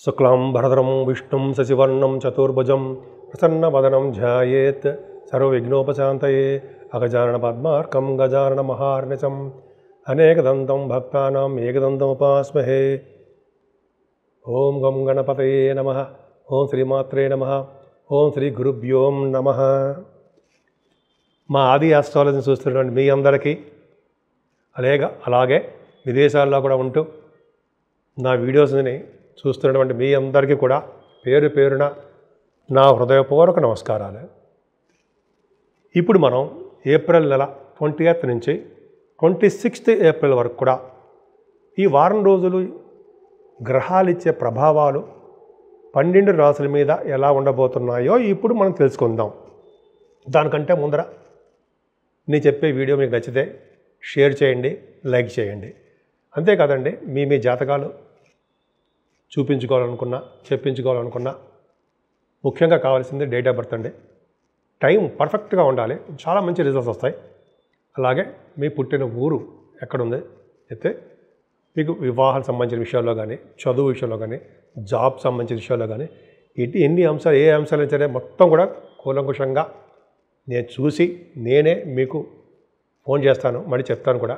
శుక్లాంబరధరం విష్ణుం శశివర్ణం చతుర్భుజం ప్రసన్నవదనం ధ్యాయేత్ సర్వవిఘ్నోపశాంతయే అగజానన పద్మార్కం గజానన మహార్నిశం అనేకదంతం భక్తానాం ఏకదంతముపాస్మహే. ఓం గం గణపతయే నమః. ఓం శ్రీమాత్రే నమః. ఓం శ్రీ గురుభ్యో నమః. మా ఆది ఆస్ట్రాలజీని చూస్తున్నటువంటి మీ అందరికీ అలాగే విదేశాల్లో కూడా ఉంటూ నా వీడియోస్ని చూస్తున్నటువంటి మీ అందరికీ కూడా పేరు పేరున నా హృదయపూర్వక నమస్కారాలు. ఇప్పుడు మనం ఏప్రిల్ నెల 20th నుంచి 26th ఏప్రిల్ వరకు కూడా ఈ వారం రోజులు గ్రహాలు ఇచ్చే ప్రభావాలు 12 రాశుల మీద ఎలా ఉండబోతున్నాయో ఇప్పుడు మనం తెలుసుకుందాం. దానికంటే ముందర నేను చెప్పే వీడియో మీకు నచ్చితే షేర్ చేయండి, లైక్ చేయండి. అంతేకాదండి, మీ జాతకాలు చూపించుకోవాలనుకున్నా, చెప్పించుకోవాలనుకున్నా ముఖ్యంగా కావాల్సింది డేట్ ఆఫ్ బర్త్ అండి. టైం పర్ఫెక్ట్గా ఉండాలి, చాలా మంచి రిజల్ట్స్ వస్తాయి. అలాగే మీ పుట్టిన ఊరు ఎక్కడుంది, అయితే మీకు వివాహాలకు సంబంధించిన విషయాల్లో కానీ, చదువు విషయంలో కానీ, జాబ్ సంబంధించిన విషయాల్లో కానీ ఎన్ని అంశాలు, ఏ అంశాలు సరే మొత్తం కూడా కూలంకుషంగా నేను చూసి నేనే మీకు ఫోన్ చేస్తాను, మళ్ళీ చెప్తాను కూడా.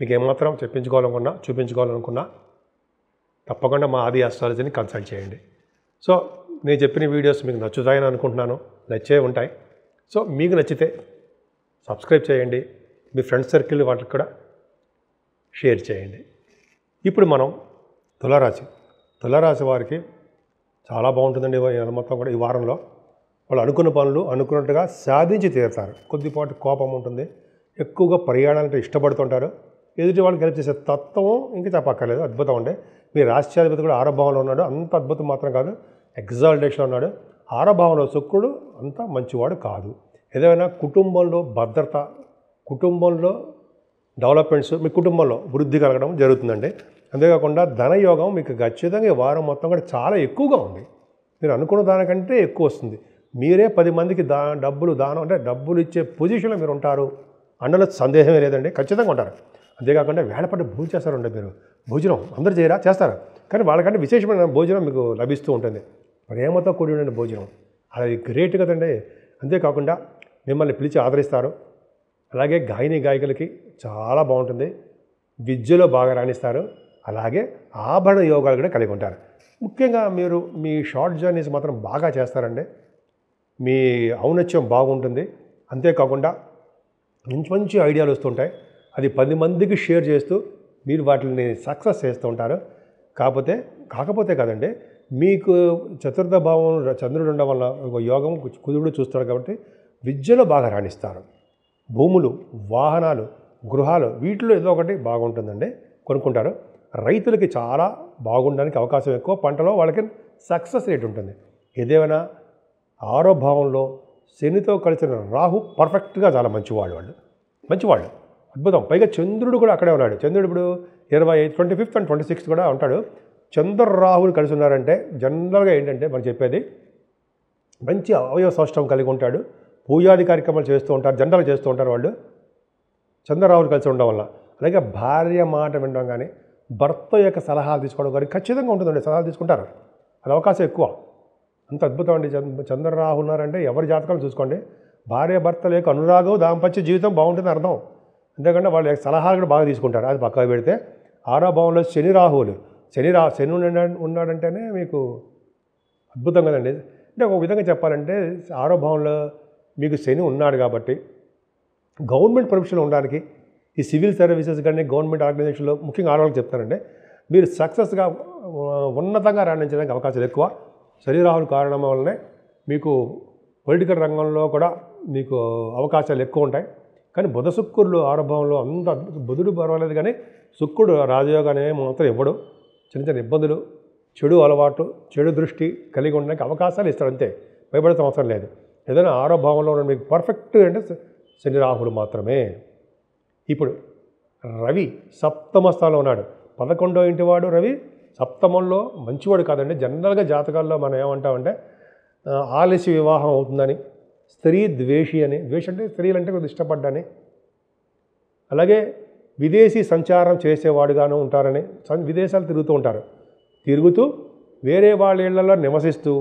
మీకు ఏమాత్రం చెప్పించుకోవాలనుకున్నా, చూపించుకోవాలనుకున్నా తప్పకుండా మా ఆది ఆస్ట్రాలజీని కన్సల్ట్ చేయండి. సో నేను చెప్పిన వీడియోస్ మీకు నచ్చుతాయని అనుకుంటున్నాను, నచ్చే ఉంటాయి. సో మీకు నచ్చితే సబ్స్క్రైబ్ చేయండి, మీ ఫ్రెండ్స్ సర్కిల్ వాళ్ళకి కూడా షేర్ చేయండి. ఇప్పుడు మనం తులారాశి వారికి చాలా బాగుంటుందండి. మొత్తం కూడా ఈ వారంలో వాళ్ళు అనుకున్న పనులు అనుకున్నట్టుగా సాధించి తీరుతారు. కొద్దిపాటు కోపం ఉంటుంది, ఎక్కువగా ప్రయాణాలంటే ఇష్టపడుతుంటారు. ఎదుటి వాళ్ళకి హెల్ప్ చేసే తత్వం ఇంకా చెప్పక్కర్లేదు, అద్భుతం అండి. మీ రాష్ట్రాధిపతి కూడా 6వ భావంలో ఉన్నాడు, అంత అద్భుతం మాత్రం కాదు, ఎగ్జాల్టేషన్లో ఉన్నాడు. 6వ భావంలో శుక్రుడు అంత మంచివాడు కాదు. ఏదైనా కుటుంబంలో భద్రత, కుటుంబంలో డెవలప్మెంట్స్, మీ కుటుంబంలో వృద్ధి కలగడం జరుగుతుందండి. అంతేకాకుండా ధనయోగం మీకు ఖచ్చితంగా ఈ వారం మొత్తం కూడా చాలా ఎక్కువగా ఉంది. మీరు అనుకున్న దానికంటే ఎక్కువ వస్తుంది. మీరే 10 మందికి డబ్బులు దానం అంటే డబ్బులు ఇచ్చే పొజిషన్లో మీరు ఉంటారు అన్నలో సందేహమే లేదండి, ఖచ్చితంగా ఉంటారు. అంతేకాకుండా వేళపడి భోజనం చేస్తారండి. మీరు భోజనం అందరూ చేయరా, చేస్తారు, కానీ వాళ్ళకంటే విశేషమైన భోజనం మీకు లభిస్తూ ఉంటుంది. ప్రేమతో కూడి ఉండే భోజనం, అది గ్రేట్ కదండి. అంతేకాకుండా మిమ్మల్ని పిలిచి ఆదరిస్తారు. అలాగే గాయకులకి చాలా బాగుంటుంది, విద్యలో బాగా రాణిస్తారు. అలాగే ఆభరణ యోగాలు కూడా కలిగి ఉంటారు. ముఖ్యంగా మీరు మీ షార్ట్ జర్నీస్ మాత్రం బాగా చేస్తారండి, మీ ఔన్నత్యం బాగుంటుంది. అంతేకాకుండా మంచి మంచి ఐడియాలు వస్తుంటాయి, అది 10 మందికి షేర్ చేస్తూ మీరు వాటిని సక్సెస్ చేస్తూ ఉంటారు. కాకపోతే కదండి, మీకు 4వ భావం చంద్రుడు ఉండడం వల్ల ఒక యోగం కుదురుడు చూస్తారు కాబట్టి విద్యలో బాగా రాణిస్తారు. భూములు, వాహనాలు, గృహాలు వీటిలో ఏదో ఒకటి బాగుంటుందండి, కొనుక్కుంటారు. రైతులకి చాలా బాగుండడానికి అవకాశం ఎక్కువ, పంటలో వాళ్ళకి సక్సెస్ రేట్ ఉంటుంది. ఏదేమైనా 6వ భావంలో శనితో కలిసిన రాహు పర్ఫెక్ట్గా చాలా మంచివాళ్ళు అద్భుతం. పైగా చంద్రుడు కూడా అక్కడే ఉన్నాడు. చంద్రుడు ఇప్పుడు 25th and 26th కూడా ఉంటాడు. చంద్ర రాహులు కలిసి ఉన్నారంటే జనరల్గా ఏంటంటే మనం చెప్పేది మంచి అవయవ సౌష్ఠవం కలిగి ఉంటాడు. పూజాది కార్యక్రమాలు చేస్తూ ఉంటారు, జనరల్గా చేస్తూ ఉంటారు వాళ్ళు చంద్రరాహులు కలిసి ఉండడం వల్ల. అలాగే భార్య మాట వినడం కానీ, భర్త యొక్క సలహాలు తీసుకోవడం కానీ ఖచ్చితంగా ఉంటుందండి. సలహాలు తీసుకుంటారు, అది అవకాశం ఎక్కువ. అంత అద్భుతం అండి. చంద్రరాహు ఉన్నారంటే ఎవరి జాతకాలు చూసుకోండి, భార్య భర్తల యొక్క అనురాగం, దాంపత్య జీవితం బాగుంటుంది అర్థం. అంతేకాకుండా వాళ్ళ సలహాలు కూడా బాగా తీసుకుంటారు. అది పక్కకు పెడితే 6వ భావంలో శని రాహువులు, శని ఉన్నాడంటేనే మీకు అద్భుతం కదండి. అంటే ఒక విధంగా చెప్పాలంటే 6వ భావంలో మీకు శని ఉన్నాడు కాబట్టి గవర్నమెంట్ ప్రొఫెషన్లో ఉండడానికి, ఈ సివిల్ సర్వీసెస్ కానీ గవర్నమెంట్ ఆర్గనైజేషన్లో ముఖ్యంగా ఆడవాళ్ళకి చెప్తానంటే మీరు సక్సెస్గా ఉన్నతంగా రాణించడానికి అవకాశాలు ఎక్కువ. శని రాహుల కారణం వల్లనే మీకు పొలిటికల్ రంగంలో కూడా మీకు అవకాశాలు ఎక్కువ ఉంటాయి. కానీ బుధ శుక్రులు 6వ భావంలో అంత బుధుడు పర్వాలేదు, కానీ శుక్రుడు రాజయోగానే మాత్రం ఇవ్వడు. చిన్న ఇబ్బందులు, చెడు అలవాటు, చెడు దృష్టి కలిగి ఉండడానికి అవకాశాలు ఇస్తాడు, అంతే, భయపడాల్సిన అవసరం లేదు. ఏదైనా 6వ భావంలో ఉన్న మీకు పర్ఫెక్ట్ అంటే శని రాహులు మాత్రమే. ఇప్పుడు రవి 7వ స్థానంలో ఉన్నాడు. 11వ ఇంటి వాడు రవి 7మంలో మంచివాడు కాదండి. జనరల్గా జాతకాల్లో మనం ఏమంటామంటే ఆలస్య వివాహం అవుతుందని, స్త్రీ ద్వేషి అని, ద్వేషం అంటే స్త్రీలంటే కొద్దిగా ఇష్టపడ్డాని, అలాగే విదేశీ సంచారం చేసేవాడుగాను ఉంటారని, విదేశాలు తిరుగుతూ ఉంటారు. తిరుగుతూ వేరే వాళ్ళ ఇళ్లలో నివసిస్తూ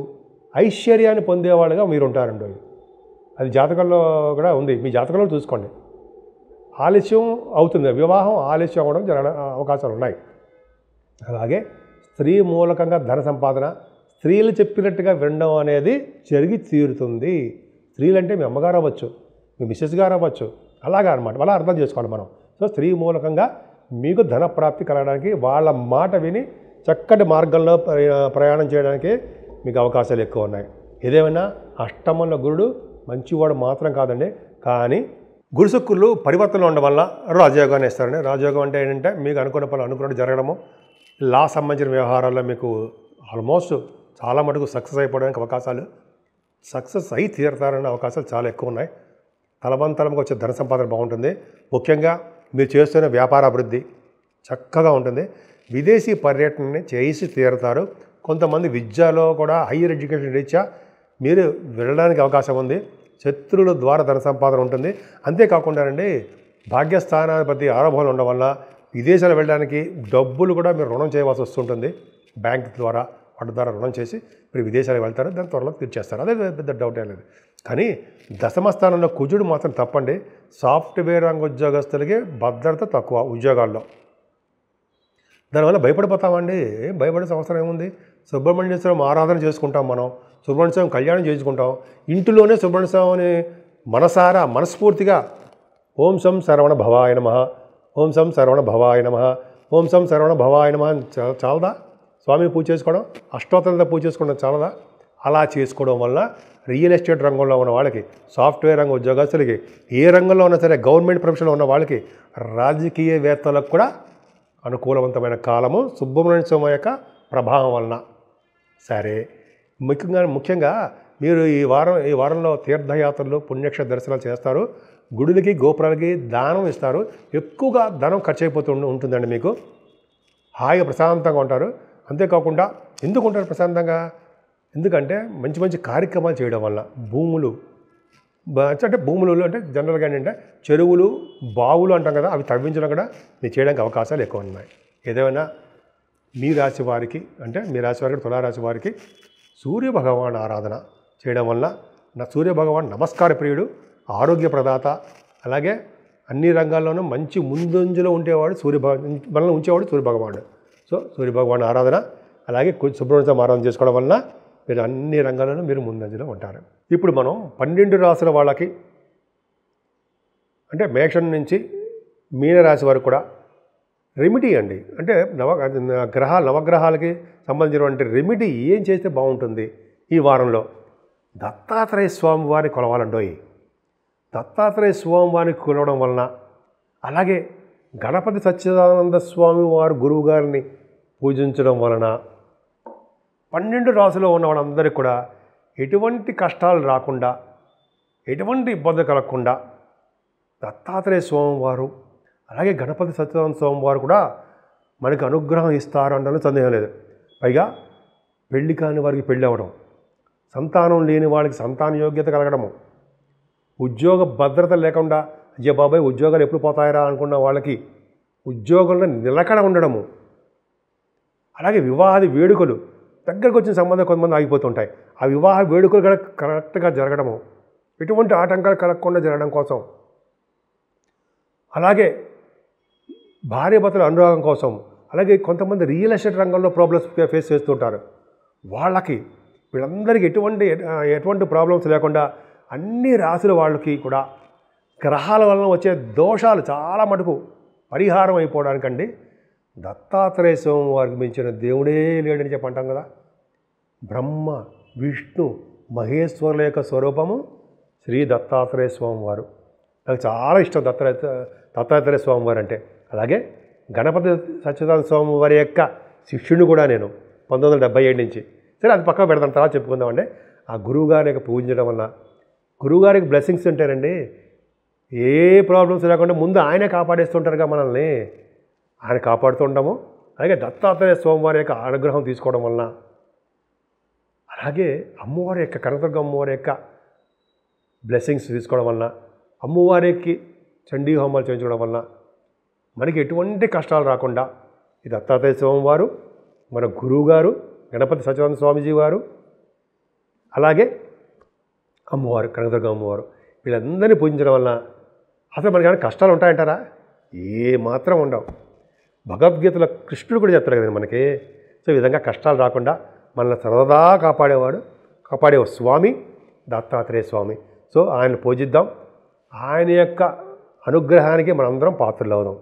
ఐశ్వర్యాన్ని పొందేవాళ్ళుగా మీరు ఉంటారండి. అది జాతకంలో కూడా ఉంది. మీ జాతకంలో చూసుకోండి. ఆలస్యం అవుతుంది, వివాహం ఆలస్యం అవ్వడం అవకాశాలు ఉన్నాయి. అలాగే స్త్రీ మూలకంగా ధన సంపాదన, స్త్రీలు చెప్పినట్టుగా వినడం అనేది జరిగి తీరుతుంది. స్త్రీలు అంటే మీ అమ్మగారు అవ్వచ్చు, మీ మిస్సెస్ గారు అవ్వచ్చు, అలాగా అనమాట. అలా అర్థం చేసుకోవాలి మనం. సో స్త్రీ మూలకంగా మీకు ధన ప్రాప్తి కలగడానికి, వాళ్ళ మాట విని చక్కటి మార్గంలో ప్రయాణం చేయడానికి మీకు అవకాశాలు ఎక్కువ ఉన్నాయి. ఏదేమైనా అష్టమంలో గురుడు మంచివాడు మాత్రం కాదండి, కానీ గురు శుక్రులు పరివర్తనలో ఉండడం వల్ల రాజయోగాన్ని ఇస్తారండి. రాజయోగం అంటే ఏంటంటే మీకు అనుకున్న పనులు అనుకున్నట్టు జరగడము, లా సంబంధించిన వ్యవహారాల్లో మీకు ఆల్మోస్ట్ చాలా మటుకు సక్సెస్ అయిపోవడానికి అవకాశాలు, సక్సెస్ అయి తీరుతారనే అవకాశాలు చాలా ఎక్కువ ఉన్నాయి. తలబంతలంగా వచ్చే ధన సంపాదన బాగుంటుంది. ముఖ్యంగా మీరు చేస్తున్న వ్యాపార అభివృద్ధి చక్కగా ఉంటుంది. విదేశీ పర్యటనని చేసి తీరుతారు. కొంతమంది విద్యలో కూడా హయ్యర్ ఎడ్యుకేషన్ రీత్యా మీరు వెళ్ళడానికి అవకాశం ఉంది. శత్రువుల ద్వారా ధన సంపాదన ఉంటుంది. అంతేకాకుండానండి, భాగ్యస్థానాధిపతి ఆరోపణలు ఉండడం వల్ల విదేశాలు వెళ్ళడానికి డబ్బులు కూడా మీరు రుణం చేయవలసి వస్తుంటుంది. బ్యాంక్ ద్వారా వాటి ద్వారా రుణం చేసి మీరు విదేశాలకు వెళ్తారు, దాని త్వరలో తీర్చేస్తారు. అదే పెద్ద డౌట్ ఏం లేదు. కానీ దశమ స్థానంలో కుజుడు మాత్రం తప్పండి. సాఫ్ట్వేర్ రంగ ఉద్యోగస్తులకి భద్రత తక్కువ ఉద్యోగాల్లో. దానివల్ల భయపడిపోతామండి. ఏం భయపడే అవసరం ఏముంది? సుబ్రహ్మణ్య స్వామి ఆరాధన చేసుకుంటాం మనం, సుబ్రహ్మణ్య స్వామి కళ్యాణం చేసుకుంటాం. ఇంటిలోనే సుబ్రహ్మణ్య స్వామిని మనసారా మనస్ఫూర్తిగా ఓం సం శరవణ భవాయ నమః, ఓం సం శరవణ భవాయ నమః, ఓం సం శరవణ భవాయ నమః చాలదా? స్వామిని పూజ చేసుకోవడం, అష్టోత్తరంతో పూజ చేసుకోవడం చాలదా? అలా చేసుకోవడం వల్ల రియల్ ఎస్టేట్ రంగంలో ఉన్న వాళ్ళకి, సాఫ్ట్వేర్ రంగ ఉద్యోగస్తులకి, ఏ రంగంలో ఉన్నా సరే గవర్నమెంట్ ప్రొఫెషన్లో ఉన్న వాళ్ళకి, రాజకీయవేత్తలకు కూడా అనుకూలవంతమైన కాలము సుబ్రహ్మణ్య స్వామి యొక్క ప్రభావం వలన. సరే, ముఖ్యంగా మీరు ఈ వారంలో తీర్థయాత్రలు, పుణ్యక్షేత్ర దర్శనాలు చేస్తారు. గుడులకి, గోపురాలకి దానం ఇస్తారు. ఎక్కువగా ధనం ఖర్చు అయిపోతూ ఉంటుందండి. మీకు హాయిగా ప్రశాంతంగా ఉంటారు. అంతేకాకుండా ఎందుకు ఉంటారు ప్రశాంతంగా? ఎందుకంటే మంచి మంచి కార్యక్రమాలు చేయడం వల్ల భూములు అంటే జనరల్గా ఏంటంటే చెరువులు, బావులు అంటాం కదా, అవి తవ్వించడం కూడా మీరు చేయడానికి అవకాశాలు ఎక్కువ ఉన్నాయి. ఏదేమైనా మీ రాశి వారికి తులారాశి వారికి సూర్యభగవాన్ ఆరాధన చేయడం వల్ల సూర్యభగవాన్ నమస్కార ప్రియుడు, ఆరోగ్య ప్రదాత, అలాగే అన్ని రంగాల్లోనూ మంచి ముందంజలో ఉండేవాడు మనల్ని ఉంచేవాడు సూర్యభగవానుడు. సో సూర్యభగవాన్ ఆరాధన, అలాగే సుబ్రహ్మణ్య స్వామి ఆరాధన చేసుకోవడం వల్ల మీరు అన్ని రంగాల్లోనూ మీరు ముందంజలో ఉంటారు. ఇప్పుడు మనం 12 రాశుల వాళ్ళకి, అంటే మేషం నుంచి మీనరాశి వరకు కూడా రెమెడీ అండి. అంటే నవగ్రహాలకి సంబంధించినటువంటి రెమెడీ ఏం చేస్తే బాగుంటుంది ఈ వారంలో? దత్తాత్రేయ స్వామి వారిని కొలవాలండోయి. దత్తాత్రేయ స్వామి వారిని కొలవడం వలన, అలాగే గణపతి సచ్చిదానంద స్వామి వారు గురువు గారిని పూజించడం వలన 12 రాశుల్లో ఉన్న వాళ్ళందరికీ కూడా ఎటువంటి కష్టాలు రాకుండా, ఎటువంటి ఇబ్బంది కలగకుండా దత్తాత్రేయ స్వామి వారు, అలాగే గణపతి సచ్చిదానంద స్వామి వారు కూడా మనకు అనుగ్రహం ఇస్తారు అనడంలో సందేహం లేదు. పైగా పెళ్లి కాని వారికి పెళ్ళి అవ్వడం, సంతానం లేని వాళ్ళకి సంతాన యోగ్యత కలగడము, ఉద్యోగ భద్రత లేకుండా అయ్యే బాబాయ్ ఉద్యోగాలు ఎప్పుడు పోతాయరా అనుకున్న వాళ్ళకి ఉద్యోగంలో నిలకడ ఉండడము, అలాగే వివాహాది వేడుకలు దగ్గరకు వచ్చిన సంబంధం కొంతమంది ఆగిపోతుంటాయి, ఆ వివాహ వేడుకలు కూడా కరెక్ట్గా జరగడము, ఎటువంటి ఆటంకాలు కలగకుండా జరగడం కోసం, అలాగే భార్యాభర్తల అనురాగం కోసం, అలాగే కొంతమంది రియల్ ఎస్టేట్ రంగంలో ప్రాబ్లమ్స్ ఫేస్ చేస్తుంటారు. వీళ్ళందరికీ ఎటువంటి ప్రాబ్లమ్స్ లేకుండా అన్ని రాశుల వాళ్ళకి కూడా గ్రహాల వలన వచ్చే దోషాలు చాలా మటుకు పరిహారం అయిపోవడానికండి దత్తాత్రేయ స్వామి వారికి మించిన దేవుడే లేడని చెప్పంటాం కదా. బ్రహ్మ, విష్ణు, మహేశ్వరుల యొక్క స్వరూపము శ్రీ దత్తాత్రేయ స్వామి వారు. నాకు చాలా ఇష్టం దత్తాత్రేయ స్వామి వారు అంటే. అలాగే గణపతి సచ్చిదానంద స్వామి వారి యొక్క శిష్యుని కూడా నేను 1977 నుంచి. సరే, అది పక్కన పెడతాం, తర్వాత చెప్పుకుందామండి. ఆ గురువుగారి యొక్క పూజించడం వల్ల, గురువుగారికి బ్లెస్సింగ్స్ ఉంటారండి. ఏ ప్రాబ్లమ్స్ లేకుండా ముందు ఆయనే కాపాడేస్తుంటారుగా మనల్ని, ఆయన కాపాడుతుంటాము. అలాగే దత్తాత్రేయ స్వామివారి యొక్క అనుగ్రహం తీసుకోవడం వలన, అలాగే అమ్మవారి యొక్క కనకదుర్గ అమ్మవారి యొక్క బ్లెస్సింగ్స్ తీసుకోవడం వలన, అమ్మవారికి చండీ హోమాలు చేయించుకోవడం వలన మనకి ఎటువంటి కష్టాలు రాకుండా ఈ దత్తాత్రేయ స్వామి వారు, మన గురువుగారు, గణపతి సచ్చిదానంద స్వామీజీ వారు, అలాగే అమ్మవారు కనకదుర్గ అమ్మవారు, వీళ్ళందరినీ పూజించడం వలన అసలు మనకి ఏమైనా కష్టాలు ఉంటాయంటారా? ఏ మాత్రం ఉండవు. భగవద్గీతలో కృష్ణుడు కూడా చెప్తారు కదండి మనకి. సో ఈ విధంగా కష్టాలు రాకుండా మనల్ని సర్వదా కాపాడే స్వామి దత్తాత్రేయ స్వామి. సో ఆయన పూజిద్దాం. ఆయన యొక్క అనుగ్రహానికి మనందరం పాత్రలు అవుదాం.